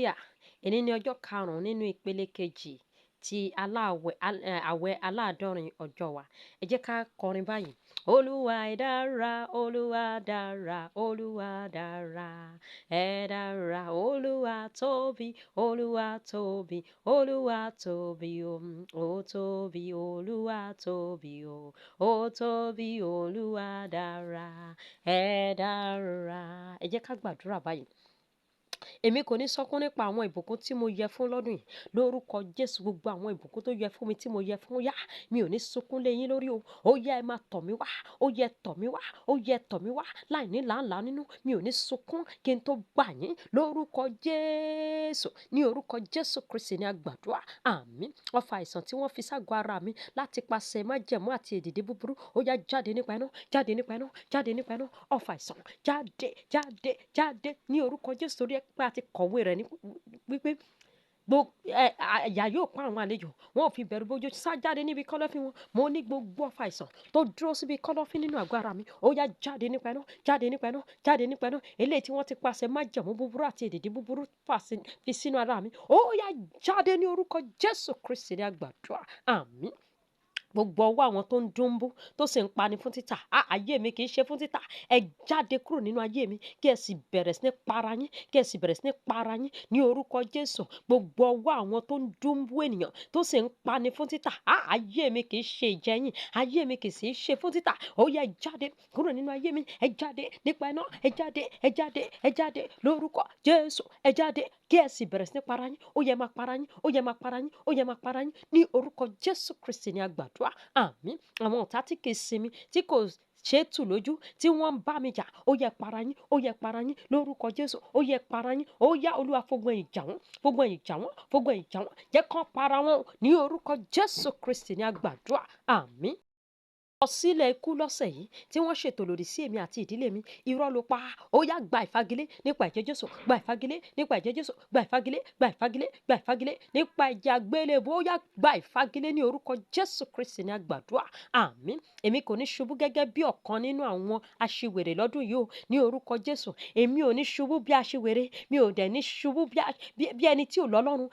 Hallelujah. Èní ni ọjọ́ karùn-ún nínú ìpele kejì ti àwẹ̀ aláàdọ́rin ọjọ́ wa. Ẹ jẹ́ ká kọrin báyìí. Olúwa ẹ dára, Olúwa dára, Olúwa dára. Ẹ dára, Olúwa tóbi, Olúwa tóbi, Olúwa tóbi o. Ó tóbi, Olúwa tóbi o. Ó tóbi, Olúwa dára. Ẹ dára. Ẹ jẹ́ ká gbàdúrà báyìí. Èmi kò ní sọkún nípa àwọn ìbùkún tí mo yẹ fún lọ́dún yìí. Lórúkọ Jésù, gbogbo àwọn ìbùkún tó yẹ fún mi tí mo yẹ fún yá, mi ò ní sunkún lé yín lórí o. Ó yẹ ẹ máa tọ̀ mí wá, ó yẹ tọ̀ mí wá, ó yẹ tọ̀ mí wá láì ní làálàá nínú. Mi ò ní sunkún kí n tó gbà yín. Lórúkọ Jésù, ní orúkọ Jésù Kristi ni a gbàdúrà. Àmín. Ọfà àìsàn tí wọ́n fi ságọ́ ara mi láti pàṣẹ májẹ̀mú àti èdìdì búburú, ó yá jáde nípa iná, jáde nípa iná, jáde nípa iná. Ọfà àìsàn jáde, jáde, jáde ní orúkọ Jésù, torí pé a ti kọ̀wé rẹ̀ ní wípé àyà yóò pa àwọn àlejò, wọn ò fi bẹ̀rù bójú sá jáde níbi kọ́lọ́fín wọn. Mo ní gbogbo ọfà àìsàn tó dúró síbi kọ́lọ́fín nínú àgọ́ ara mi, ó yá jáde nípa iná, jáde nípa iná, jáde nípa iná. Eléyìí tí wọ́n ti pàṣẹ májẹ̀mú búburú àti èdìdì búburú fi sínú ara mi, ó yá jáde ní orúkọ Jésù Kristi ni a gbàdúrà. Àmín. Gbogbo ọwọ́ àwọn tó ń dúnbú tó sì ń pani fún títà, ayé mi kì í ṣe fún títà. Ẹ jáde kúrò nínú ayé mi, kí ẹ sì bẹ̀rẹ̀ sí ní para yín, kí ẹ sì bẹ̀rẹ̀ sí ní para yín ní orúkọ Jésù. Gbogbo ọwọ́ àwọn tó ń dúnbú ènìyàn tó sì ń pani fún títà, ayé mi kì í ṣe ìjẹyìn, ayé mi kì í ṣe fún títà. Ó yá ẹ jáde kúrò nínú ayé mi, ẹ jáde nípa iná, ẹ jáde, ẹ jáde, ẹ jáde lórúkọ Jésù, ẹ jáde kí ẹ sì bẹ̀rẹ̀ sí ní para yín. Ó yẹ máa para yín, ó yẹ máa para yín, ó yẹ máa para yín ní orúkọ Jésù Kristi ni a gbàdúrà. Àmín. Àwọn ọ̀tá tí kì í sinmi, tí kò ṣe é tù lójú, tí wọ́n ń bá mi jà, ó yẹ para yín, ó yẹ para yín lórúkọ Jésù, ó yẹ para yín. Ó yá Olúwa fógun ìjà wọn, fógun ìjà wọn, fógun ìjà wọn, jẹ́ kán para wọn ní orúkọ Jésù Kristi ni a gbàdúrà. Àmín. Ọ̀sílẹ̀ ikú lọ́sẹ̀ yìí tí wọ́n ṣètò lòdì sí èmi àti ìdílé mi, irọ́ ló pa. Ó yá gba ìfagilé nípa ẹ̀jẹ̀ Jésù, gba ìfagilé nípa ẹ̀jẹ̀ Jésù, gba ìfagilé, gba ìfagilé, gba ìfagilé nípa ẹ̀jẹ̀ àgbélébùú. Ó yá gba ìfagilé ní orúkọ Jésù Kristi ni a gbàdúrà. Àmín. Èmi kò ní ṣubú gẹ́gẹ́ bí ọ̀kan nínú àwọn aṣiwèrè lọ́dún yìí o, ní orúkọ Jésù. Èmi ò ní ṣubú bí aṣiwèrè, mi ò dẹ̀ ní ṣubú bí ẹni tí ò lọ́lọ́run.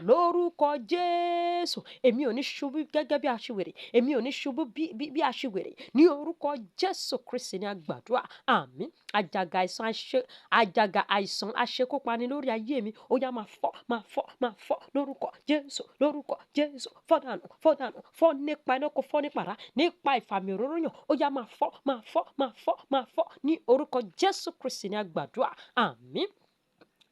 Lórúkọ Jésù, èmi ò ní ṣubú gẹ́gẹ́ bí aṣiwèrè, èmi ò ní ṣubú bí aṣiwèrè ní orúkọ Jésù Kristi ni a gbàdúrà. Àmín. Àjàgà àìsàn aṣekúpani lórí ayé mi, ó yá máa fọ́, máa fọ́, máa fọ́ lórúkọ Jésù, lórúkọ Jésù. Fọ́ dànù, fọ́ dànù, fọ́ nípa iná, kó fọ́ nípa ara, nípa ìfàmì òróró yàn, ó yá máa fọ́, máa fọ́, máa fọ́, máa fọ́ ní orúkọ Jésù Kristi ni a gbàdúrà. Àmín.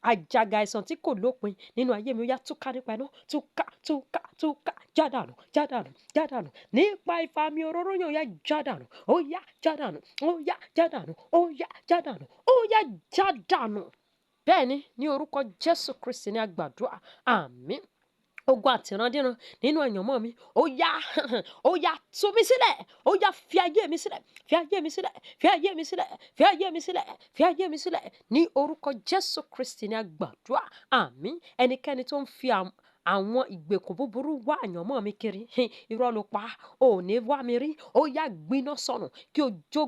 Àjàgà àìsàn tí kò lópin nínú ayé mi, ó yá túká nípa iná, túká, túká, túká, jádànù, jádànù, jádànù nípa ìfàmì òróró yàn, ó yá jádànù, ó yá jádànù, ó yá jádànù, ó yá jádànù, ó yá jádànù. Bẹ́ẹ̀ni, ní orúkọ Jésù Kristi ni a gbàdúrà. Àmín. Ogun àtìrandíran nínú àyànmọ́ mi, ó yá, ó yá tú mi sílẹ̀, ó yá fi ayé mi sílẹ̀, fi ayé mi sílẹ̀, fi ayé mi sílẹ̀, fi ayé mi sílẹ̀, fi ayé mi sílẹ̀ ní orúkọ Jésù Kristi ni a gbàdúrà. Àmín. Ẹnikẹ́ni tó ń fi àwọn ìgbèkùn búburú wá àyànmọ́ mi kiri, irọ́ ló pa. Ò ní wá mi rí. Ó yá gbiná sọnù, kí o jó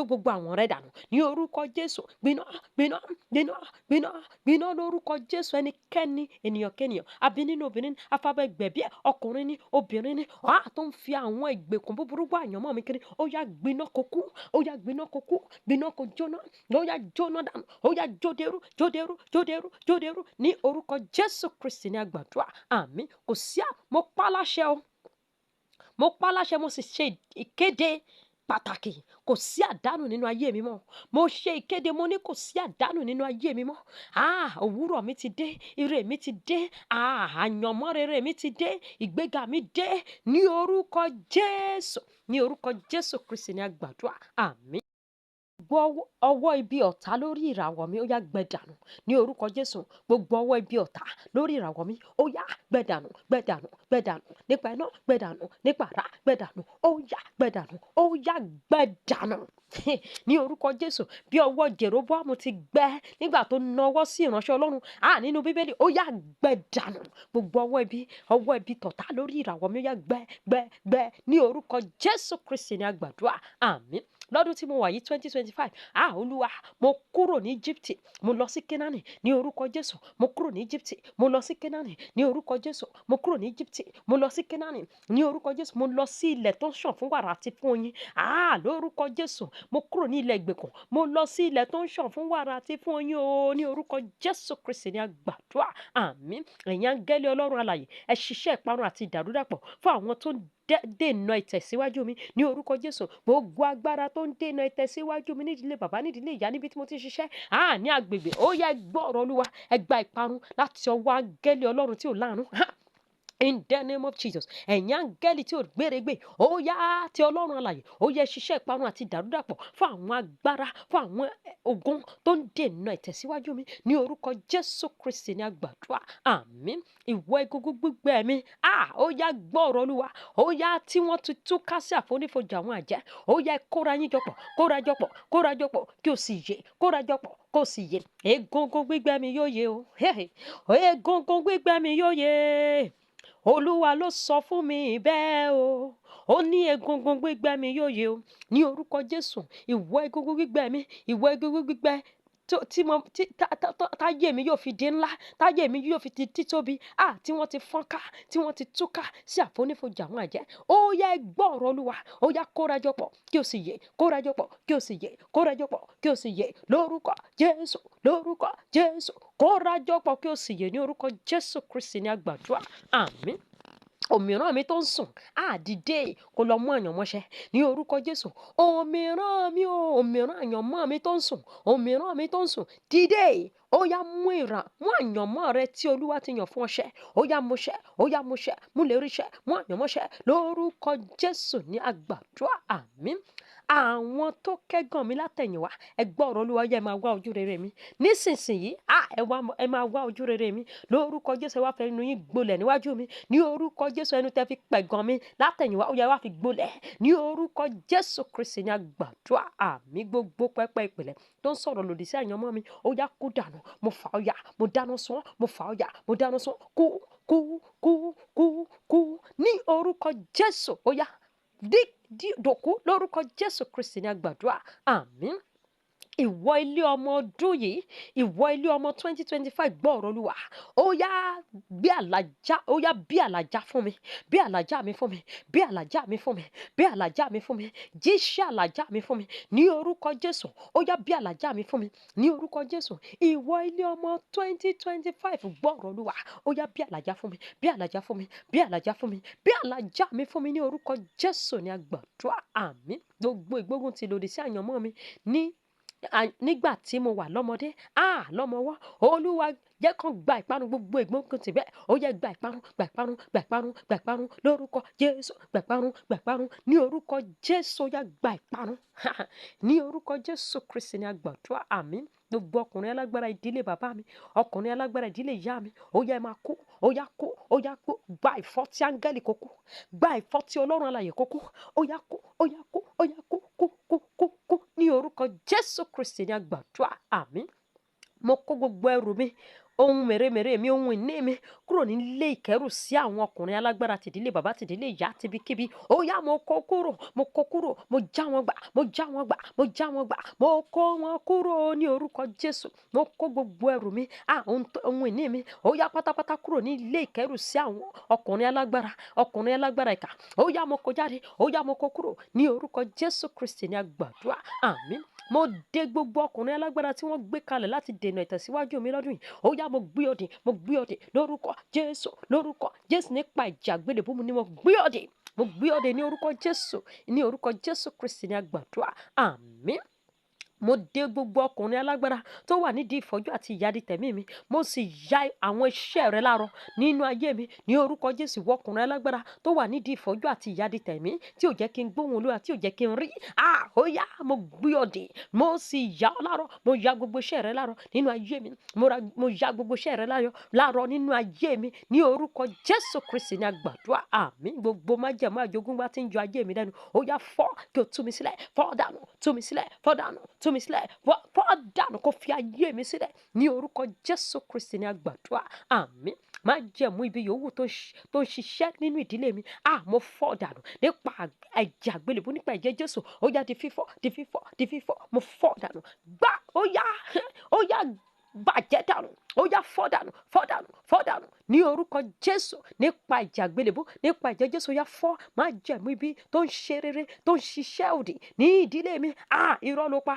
gbogbo àwọn rẹ̀ dànù ní orúkọ Jésù. Gbiná, gbiná, gbiná, gbiná, gbiná lórúkọ Jésù. Ẹnikẹ́ni, ènìyàn kẹ́nìyàn, àbí nínú obìnrin, afábẹ́gbẹ̀bí, ọkùnrin ní, obìnrin ní, tó ń fi àwọn ìgbèkùn búburú wá àyànmọ́ mi kiri, ó yá gbiná kó kú, ó yá gbiná kó kú, gbiná kó jóná, ó yá jóná dànù, ó yá jódérú, jódérú, jódérú, jódérú ní orúkọ Jésù Kristi ni a gbàdúrà. Àmín. Kò sí mo pa láṣẹ o, mo pa láṣẹ, mo sì ṣe ìkéde pàtàkì. Kò sí àdánù nínú ayé mi mọ́. Mo ṣe ìkéde, mo ní kò sí àdánù nínú ayé mi mọ́. Òwúrọ̀ mi ti dé, ire mi ti dé, àyànmọ́ rere mi ti dé, ìgbéga mi dé ní orúkọ Jésù, ní orúkọ Jésù Kristi ni a gbàdúrà. Àmín. Gbogbo ọwọ́ ibi ọ̀tá lórí ìràwọ̀ mi, ó yá gbẹ dànù ní orúkọ Jésù. Gbogbo ọwọ́ ibi ọ̀tá lórí ìràwọ̀ mi, ó yá gbẹ dànù, gbẹ dànù, gbẹ dànù nípa iná, gbẹ dànù nípa àrá, gbẹ dànù, ó yá gbẹ dànù, ó yá gbẹ dànù ní orúkọ Jésù. Bí ọwọ́ Jeroboamu ti gbẹ nígbà tó nawọ́ sí ìránṣẹ́ Ọlọ́run nínú Bíbélì, ó yá gbẹ dànù. Gbogbo ọwọ́ ibi tọ̀tá lórí ìràwọ̀ mi, ó yá gbẹ, gbẹ, gbẹ ní orúkọ Jésù Kristi ni a gbàdúrà. Àmín. lọ́dún tí mo wà yìí 2025 olúwa mo kúrò ní Egypt mo lọ sí Kénáánì ní orúkọ Jésù mo kúrò ní Egypt mo lọ sí Kénáánì ní orúkọ Jésù mo kúrò ní Egypt mo lọ sí Kénáánì ní orúkọ Jésù mo lọ sí ilẹ̀ tó ń ṣàn fún wàrà àti fún oyin lórúkọ Jésù mo kúrò ní ilẹ̀ ìgbèkùn mo lọ sí ilẹ̀ tó ń ṣàn fún wàrà àti fún oyin o ní orúkọ Jésù Kristi ní àgbàdúrà àmín. Ẹ̀yin áńgẹ́lì Ọlọ́run alààyè ẹ ṣiṣẹ́ ìparun àti ìdàrúdàpọ̀ fún àwọn tó ń dènà ìtẹ̀síwájú mi ní orúkọ Jésù gbogbo agbára tó ń dènà ìtẹ̀síwájú mi nídìílé bàbá nídìílé ìyá níbi tí mo ti ń ṣiṣẹ́ ní agbègbè ó yá gbọ́ ọ̀rọ̀ Olúwa ẹ gba ìparun láti ọwọ́ áńgẹ́lì Ọlọ́run tí ò láàánú in the name of Jesus ẹ̀yin áńgẹ́lì tí ò gbéregbè ó yá ti Ọlọ́run alààyè ó yẹ ṣiṣẹ́ ìparun àti ìdàrúdàpọ̀ fún àwọn agbára fún àwọn ogun tó ń dènà ìtẹ̀síwájú mi ní orúkọ Jésù Kristi ní àgbàdúrà àmín. Ìwọ egungun gbígbẹ mi ó yá gbọ́ ọ̀rọ̀ Olúwa ó yá tí wọ́n ti túká sí àfonífojì àwọn àjẹ́ ó yá kóra yín jọpọ̀ kóra jọpọ̀ kí o sì yè kóra jọpọ̀ kó sì yè egungun gbígbẹ mi yóò yè o egungun gbígbẹ mi yóò yè Olúwa ló sọ fún mi bẹ́ẹ̀ o ó ní egungun gbígbẹ mi yóò yè o ní orúkọ Jésù ìwọ egungun gbígbẹ mi ìwọ egungun gbígbẹ táyé mi yóò fi di ńlá táyé mi yóò fi di títóbi tí wọ́n ti fọ́nká tí wọ́n ti túká sí àfonífojì àwọn àjẹ́ ó yá gbọ́ ọ̀rọ̀ Olúwa ó yá kórajọpọ̀ kí o sì yè kórajọpọ̀ kí o sì yè kórajọpọ̀ kí o sì yè lórúkọ Jésù kórajọpọ̀ kí o sì yè ní orúkọ Jésù Kristi ní àgbàdúrà àmín. Òmíràn mi tó ń sùn dìde kó lọ mú àyànmọ́ṣẹ́ ní orúkọ Jésù òmíràn àyànmọ́ mi tó ń sùn òmíràn mi tó ń sùn dìde ó yá mú àyànmọ́ rẹ tí Olúwa ti yàn fún ọṣẹ ó yá múṣẹ mú lè ríṣẹ mú àyànmọ́ṣẹ́ lórúkọ Jésù ní àgbàdúrà àmín. Àwọn tó kẹ́gàn mi látẹ̀yìnwá ẹ gbọ́ ọ̀rọ̀ Olúwa yẹ máa wá ojú rere mi nísinsìnyí ẹ máa wá ojú rere mi lórúkọ Jésù ẹ wá fẹ́ inú yín gbolẹ̀ níwájú mi ní orúkọ Jésù ẹnu tẹ́ fi pẹ̀gàn mi látẹ̀yìnwá ó yẹ wá fi gbolẹ̀ ní orúkọ Jésù Kristi ní àgbàdúrà àmín. Gbogbo pẹpẹ ìpìlẹ̀ tó ń sọ̀rọ̀ lòdì sí àyànmọ́ mi ó yá kú dànù mo fà ó yà mo dáná sun mo fà ó yà mo dáná sun kú ní orúkọ Jésù ó yá dòkú lórúkọ Jésù Kristi ní àgbàdúrà àmín. Ìwọ ilé ọmọ ọdún yìí ìwọ ilé ọmọ 2025 gbọ́ ọ̀rọ̀ Olúwa ó yá bí àlàjá fún mi bí àlàjá mi fún mi bí àlàjá mi fún mi bí àlàjá mi fún mi jíṣẹ́ àlàjá mi fún mi ní orúkọ Jésù ó yá bí àlàjá mi fún mi ní orúkọ Jésù. Ìwọ ilé ọmọ 2025 gbọ́ ọ̀rọ̀ Olúwa ó yá bí àlàjá fún mi bí àlàjá fún mi bí àlàjá fún mi bí àlàjá mi fún mi ní orúkọ Jésù ní àgbàdúrà àmín. Gbogbo ìgbógun ti lòdì sí àyànmọ́ mi nígbà tí mo wà lọ́mọdé lọ́mọwọ́ Olúwa jẹ́ kán gba ìparun gbogbo ìgbógun tì bẹ́ẹ̀ ó yẹ gba ìparun lórúkọ Jésù gba ìparun ní orúkọ Jésù ó yá gba ìparun ní orúkọ Jésù Kristi ní àgbàdúrà àmín. Gbogbo ọkùnrin alágbára ìdílé bàbá mi ọkùnrin alágbára ìdílé ìyá mi ó yá máa kú ó yá kú gba ìfọ́tí áńgẹ́lì kó kú gba ìfọ́tí Ọlọ́run alààyè kó kú ó yá kú ní orúkọ Jésù Kristi ní àgbàdúrà àmín. Mo kó gbogbo ẹrù mi ohun mèremère mi ohun ìní mi kúrò nílé ìkẹ́rù sí àwọn ọkùnrin alágbára tìdílé bàbá tìdílé ìyá tibikíbi ó yá mo kó kúrò mo já wọn gbà mo kó wọn kúrò ní orúkọ Jésù. Mo kó gbogbo ẹrù mi ohun ìní mi ó yá pátápátá kúrò nílé ìkẹ́rù sí àwọn ọkùnrin alágbára ìkà ó yá mo kó jáde ó yá mo kó kúrò ní orúkọ Jésù Kristi ní àgbàdúrà àmín. Mo dè gbogbo ọkùnrin alágbára tí wọ́n gbé kalẹ̀ láti dènà ìtẹ̀síwájú mi lọ́dún yìí ó yá mo gbé ọdẹ lórúkọ Jésù nípa ìjà àgbélébùú mi ni mo gbé ọdẹ ní orúkọ Jésù Kristi ní àgbàdúrà àmín. Mo dè gbogbo ọkùnrin alágbára tó wà nídìí ìfọ́jú àti ìyàdí tẹ̀mí mi mo sì ya àwọn iṣẹ́ rẹ lárọ nínú ayé mi ní orúkọ Jésù. Ìwọ ọkùnrin alágbára tó wà nídìí ìfọ́jú àti ìyàdí tẹ̀mí tí ò jẹ́ kí n gbóhùn Olúwa tí ò jẹ́ kí n rí ó yá mo gbé ọdẹ mo sì ya ọ́ lárọ mo ya gbogbo iṣẹ́ rẹ lárọ nínú ayé mi mo ya gbogbo iṣẹ́ rẹ lárọ nínú ayé mi ní orúkọ Jésù Kristi ní àgbàdúrà àmín. Gbogbo májẹ̀mú àjogúnbá tí ń yọ ayé mi lẹ́nu ó yá fọ́ kí o tú mi sílẹ̀ fọ́ dànù tú mi sílẹ̀ fọ́ dànù tú mi sílẹ̀ fọ́ dànù kó fi ayé mi sílẹ̀ ní orúkọ Jésù Kristi ní àgbàdúrà àmín. májẹ̀mú ibi yòówù tó ń ṣiṣẹ́ nínú ìdílé mi, mo fọ́ dànù nípa ẹ̀jẹ̀ àgbélébùú, nípa ẹ̀jẹ̀ Jésù. Ó yá di fífọ́, di fífọ́, di fífọ́. Mo fọ́ dànù. Gbá, ó yá, ó yá bàjẹ́ dànù. Ó yá fọ́ dànù, fọ́ dànù, fọ́ dànù. Ní orúkọ Jésù, nípa ẹ̀jẹ̀ àgbélébùú, nípa ẹ̀jẹ̀ Jésù, ó yá fọ́ májẹ̀mú ibi tó ń ṣe rere, tó ń ṣiṣẹ́ òdì ní ìdílé mi. Irọ́ ló pa.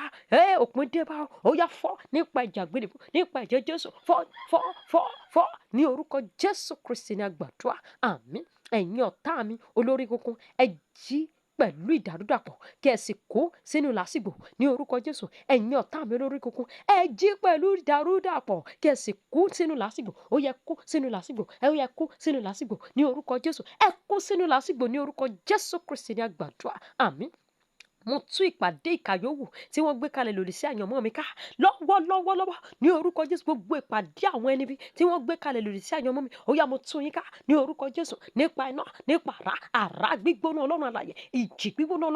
Òpin dé bá ọ. Ó yá fọ́ nípa ẹ̀jẹ̀ àgbélébùú, nípa ẹ̀jẹ̀ Jésù. Fọ́, fọ́, fọ́, fọ́. Ní orúkọ Jésù Kristi ni a gbàdúrà. Àmín. Ẹ̀yin ọ̀tá mi olórí kunkun, ẹ jí pẹ̀lú ìdàrúdàpọ̀ kí ẹ sì kó sínú làásìgbò ní orúkọ Jésù. Ẹ̀yin ọ̀tá mi olórí kunkun, ẹ jí pẹ̀lú ìdàrúdàpọ̀ kí ẹ sì kó sínú làásìgbò. Ó yẹ kó sínú làásìgbò. Ó yẹ kó sínú làásìgbò ní orúkọ Jésù. Ẹ kó sínú làásìgbò ní orúkọ Jésù Kristi ni a gbàdúrà. Àmín. Mo tú ìpàdé ìkà yòówù tí wọ́n gbé kalẹ̀ lòdì sí àyànmọ́ mi ká lọ́wọ́lọ́wọ́ ní orúkọ Jésù. Gbogbo ìpàdé àwọn ẹni bí tí wọ́n gbé kalẹ̀ lòdì sí àyànmọ́ mi, ó yá mo tú yín ká ní orúkọ Jésù, nípa iná, nípa àrá gbígbóná Ọlọ́run alààyè, ìjì gbígbóná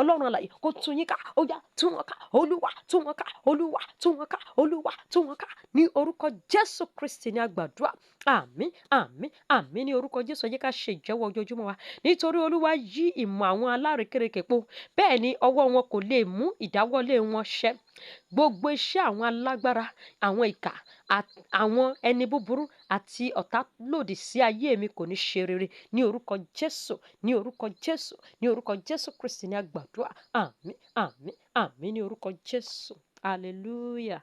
Ọlọ́run alààyè kó tú yín ká. Ó yá tú wọn ká. Olúwa tú wọn ká. Olúwa tú wọn ká. Olúwa tú wọn ká ní orúkọ Jésù Kristi ni a gbàdúrà. Àmín, àmín, àmín ní orúkọ Jésù. Ẹ jẹ́ ká ṣe ìjẹ́wọ́ ojoojúmọ́ wa, nítorí Olúwa yí ìmọ̀ àwọn alárékérekè po, bẹ́ẹ̀ ni ọwọ́ wọn kò lè mú ìdáwọ́lé wọn ṣẹ. Gbogbo iṣẹ́ àwọn alágbára, àwọn ìkà, àwọn ẹni búburú àti ọ̀tá lòdì sí ayé mi kò ní ṣe rere ní orúkọ Jésù, ní orúkọ Jésù, ní orúkọ Jésù Kristi ni a gbàdúrà. Àmín, àmín, àmín ní orúkọ Jésù. Hallelujah.